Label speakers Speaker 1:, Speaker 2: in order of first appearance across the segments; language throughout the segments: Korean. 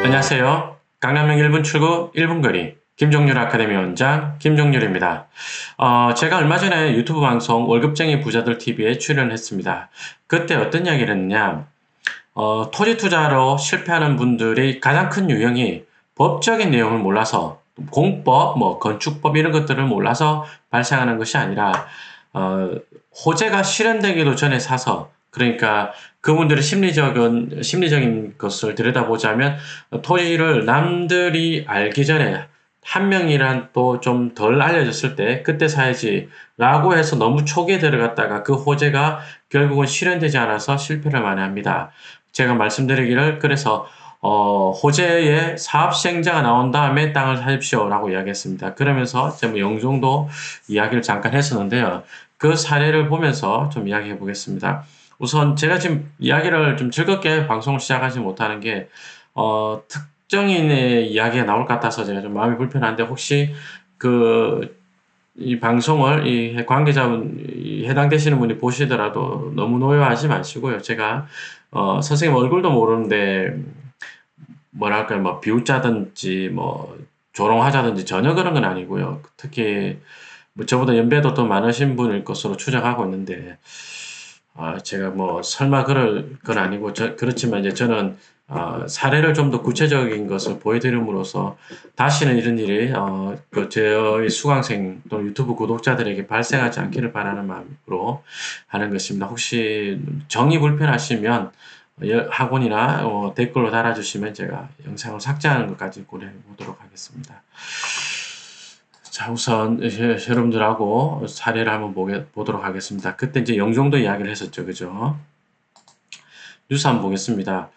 Speaker 1: 안녕하세요. 강남역 1분 출구 1분 거리 김종률 아카데미 원장 김종률입니다. 제가 얼마 전에 유튜브 방송 월급쟁이 부자들 TV에 출연했습니다. 그때 어떤 이야기를 했느냐, 토지 투자로 실패하는 분들이 가장 큰 유형이 법적인 내용을 몰라서, 공법, 건축법 이런 것들을 몰라서 발생하는 것이 아니라, 어, 호재가 실현되기도 전에 사서, 그러니까 그분들의 심리적인 것을 들여다보자면, 토지를 남들이 알기 전에 한 명이란 또 좀 덜 알려졌을 때 그때 사야지 라고 해서 너무 초기에 들어갔다가 그 호재가 결국은 실현되지 않아서 실패를 많이 합니다. 제가 말씀드리기를, 그래서 호재의 사업 시행자가 나온 다음에 땅을 사십시오라고 이야기했습니다. 그러면서 제가 영종도 이야기를 잠깐 했었는데요. 그 사례를 보면서 좀 이야기해 보겠습니다. 우선 제가 지금 이야기를 좀 즐겁게 방송을 시작하지 못하는 게, 특정인의 이야기가 나올 것 같아서 제가 좀 마음이 불편한데, 혹시 이 방송을 이 관계자분, 해당되시는 분이 보시더라도 너무 노여워하지 마시고요. 제가 선생님 얼굴도 모르는데 뭐랄까요, 뭐 비웃자든지 뭐 조롱하자든지 전혀 그런 건 아니고요. 특히 뭐 저보다 연배도 더 많으신 분일 것으로 추정하고 있는데, 제가 뭐 설마 그럴 건 아니고, 그렇지만 이제 저는 사례를 좀 더 구체적인 것을 보여드림으로써 다시는 이런 일이 저희 수강생 또는 유튜브 구독자들에게 발생하지 않기를 바라는 마음으로 하는 것입니다. 혹시 정이 불편하시면 학원이나 댓글로 달아주시면 제가 영상을 삭제하는 것까지 고려해 보도록 하겠습니다. 자, 우선 여러분들하고 사례를 한번 보도록 하겠습니다. 그때 이제 영종도 이야기를 했었죠, 그죠? 뉴스 한번 보겠습니다.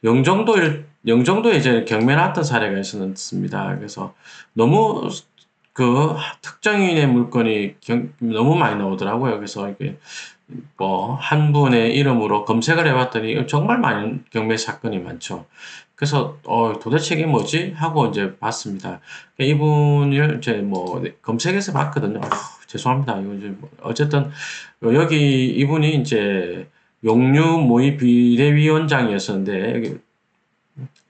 Speaker 1: 영종도에 이제 경매 나왔던 사례가 있었습니다. 그래서 너무 그 특정인의 물건이 너무 많이 나오더라고요. 그래서 이게 뭐 한 분의 이름으로 검색을 해봤더니 정말 많은 경매 사건이 많죠. 그래서 도대체 이게 뭐지 하고 이제 봤습니다. 이분을 이제 뭐 검색해서 봤거든요. 죄송합니다. 이거 이제 어쨌든 여기 이분이 이제 용유 모의 비대위원장이었었는데, 여기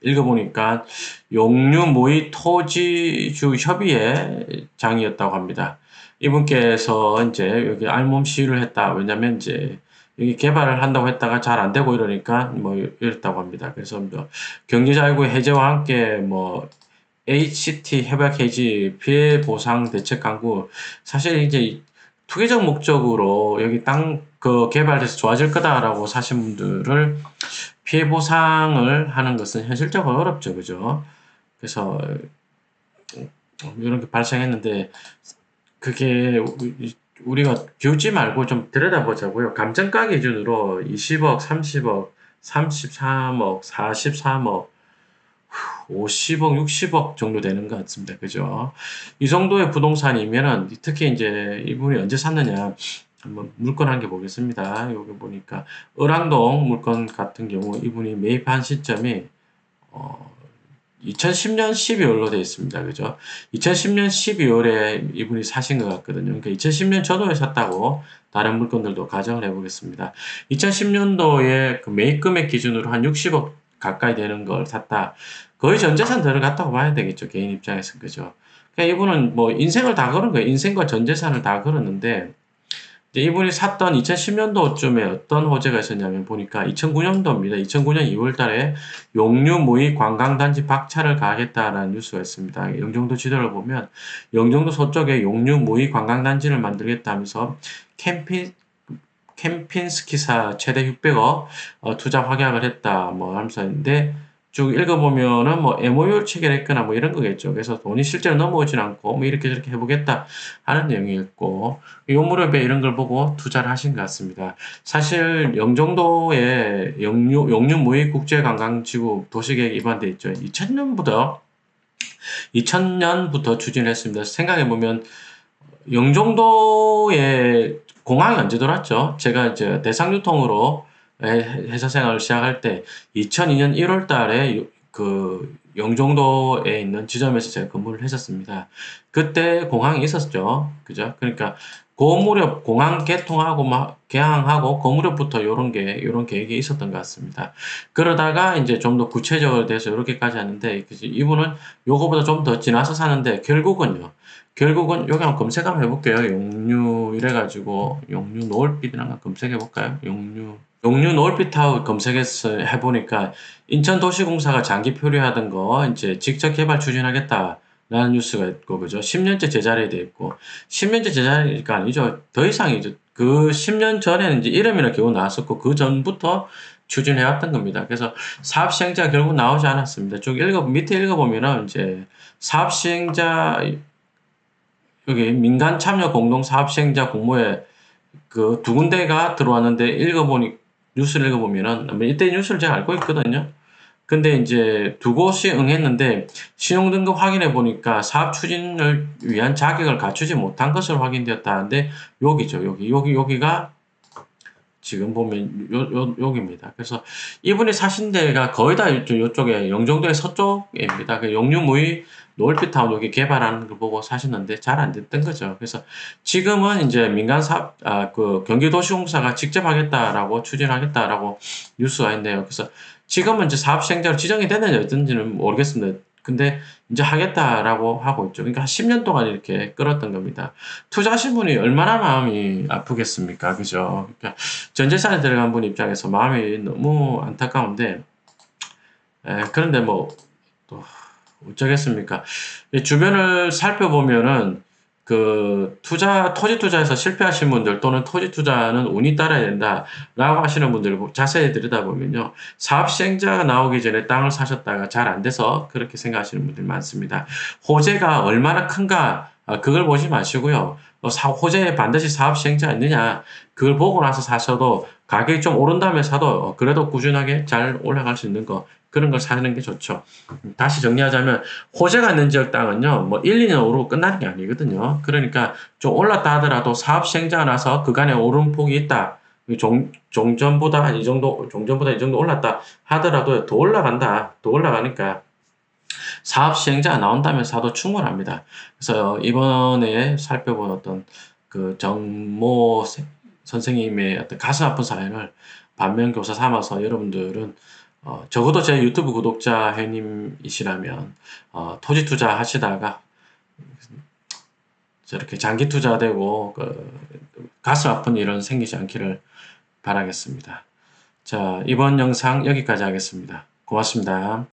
Speaker 1: 읽어보니까 용유 모의 토지주 협의회 장이었다고 합니다. 이분께서 이제 여기 알몸 시위를 했다. 왜냐면 이제 여기 개발을 한다고 했다가 잘 안 되고 이러니까 뭐 이랬다고 합니다. 그래서 뭐 경제자유구 해제와 함께 뭐 HT 협약 해지 피해 보상 대책 강구, 사실 이제 투기적 목적으로 여기 땅 개발돼서 좋아질 거다라고 사신 분들을 피해 보상을 하는 것은 현실적으로 어렵죠, 그죠? 그래서 이런 게 발생했는데, 그게 우리가 비웃지 말고 좀 들여다보자고요. 감정가 기준으로 20억, 30억, 33억, 43억, 50억, 60억 정도 되는 것 같습니다. 그죠? 이 정도의 부동산이면은, 특히 이제 이분이 언제 샀느냐, 한번 물건 한 개 보겠습니다. 여기 보니까 을왕동 물건 같은 경우 이분이 매입한 시점이 어, 2010년 12월로 되어 있습니다. 그죠? 2010년 12월에 이분이 사신 것 같거든요. 그러니까 2010년 전후에 샀다고 다른 물건들도 가정을 해보겠습니다. 2010년도에 그 매입 금액 기준으로 한 60억 가까이 되는 걸 샀다. 거의 전 재산 들어갔다고 봐야 되겠죠. 개인 입장에서. 그죠? 그러니까 이분은 뭐 인생을 다 걸은 거예요. 인생과 전 재산을 다 걸었는데, 이분이 샀던 2010년도쯤에 어떤 호재가 있었냐면, 보니까 2009년도입니다. 2009년 2월 달에 용류 모의 관광단지 박차를 가하겠다라는 뉴스가 있습니다. 영종도 지도를 보면 영종도 서쪽에 용류 모의 관광단지를 만들겠다면서 캠핑 스키사 최대 600억 투자 확약을 했다 뭐 하면서 있는데, 쭉 읽어보면은 뭐 MOU를 체결했거나 뭐 이런 거겠죠. 그래서 돈이 실제로 넘어오진 않고 뭐 이렇게 저렇게 해보겠다 하는 내용이 있고, 요 무렵에 이런 걸 보고 투자를 하신 것 같습니다. 사실 영종도에 용류 무역 국제관광지구 도시계획 입안돼 있죠. 2000년부터 추진했습니다. 생각해보면 영종도에 공항이 언제 들어왔죠? 제가 이제 대상유통으로 회사 생활을 시작할 때 2002년 1월 달에 그 영종도에 있는 지점에서 제가 근무를 했었습니다. 그때 공항이 있었죠. 그죠? 그러니까 고 무렵 공항 개통하고 막 개항하고 그 무렵부터 요런 계획이 있었던 것 같습니다. 그러다가 이제 좀 더 구체적으로 돼서 요렇게까지 하는데 이분은 요거보다 좀 더 지나서 사는데 결국은 여기 한번 검색 한번 해볼게요. 용류 이래 가지고 용류 노을빛이나 한번 검색해 볼까요? 용류 노을빛 타워 검색해서 해보니까 인천도시공사가 장기 표류하던 거 이제 직접 개발 추진하겠다라는 뉴스가 있고, 그죠? 10년째 제자리에 돼 있고, 10년째 제자리가 아니죠. 더 이상이죠. 그 10년 전에는 이제 이름이나 겨우 나왔었고, 그 전부터 추진해왔던 겁니다. 그래서 사업 시행자가 결국 나오지 않았습니다. 밑에 읽어보면은 이제 사업 시행자, 여기 민간 참여 공동 사업 시행자 공모에 그 두 군데가 들어왔는데 뉴스를 읽어보면은, 이때 뉴스를 제가 알고 있거든요. 근데 이제 두 곳이 응했는데 신용등급 확인해 보니까 사업 추진을 위한 자격을 갖추지 못한 것으로 확인되었다는데, 여기죠. 여기가 지금 보면 여기입니다. 그래서 이분이 사신 데가 거의 다 요쪽에 영종도의 서쪽입니다. 그 용류무의 노을빛타운 여기 개발하는 걸 보고 사셨는데 잘 안 됐던 거죠. 그래서 지금은 이제 민간 사업, 그 경기도시공사가 직접 하겠다라고 추진하겠다라고 뉴스가 있네요. 그래서 지금은 이제 사업 시행자로 지정이 됐는지 어떤지는 모르겠습니다. 근데 이제 하겠다라고 하고 있죠. 그러니까 한 10년 동안 이렇게 끌었던 겁니다. 투자하신 분이 얼마나 마음이 아프겠습니까? 그죠? 그러니까 전 재산에 들어간 분 입장에서 마음이 너무 안타까운데, 그런데 뭐, 또, 어쩌겠습니까? 이 주변을 살펴보면은, 토지 투자에서 실패하신 분들 또는 토지 투자는 운이 따라야 된다라고 하시는 분들을 자세히 들여다보면요. 사업 시행자가 나오기 전에 땅을 사셨다가 잘 안 돼서 그렇게 생각하시는 분들이 많습니다. 호재가 얼마나 큰가, 그걸 보지 마시고요. 호재에 반드시 사업 시행자가 있느냐, 그걸 보고 나서 사셔도 가격이 좀 오른 다음에 사도 그래도 꾸준하게 잘 올라갈 수 있는 거, 그런 걸 사는 게 좋죠. 다시 정리하자면 호재가 있는 지역 땅은요, 뭐 1, 2년 오르고 끝나는 게 아니거든요. 그러니까 좀 올랐다 하더라도 사업 시행자가 나서 그간에 오름폭이 있다. 종전보다 이 정도 올랐다 하더라도 더 올라간다. 더 올라가니까 사업 시행자가 나온다면 사도 충분합니다. 그래서 이번에 살펴본 어떤 그 정모 선생님의 어떤 가슴 아픈 사연을 반면교사 삼아서 여러분들은 적어도 제 유튜브 구독자 회님이시라면 토지 투자 하시다가 저렇게 장기 투자되고 가슴 아픈 일은 생기지 않기를 바라겠습니다. 자, 이번 영상 여기까지 하겠습니다. 고맙습니다.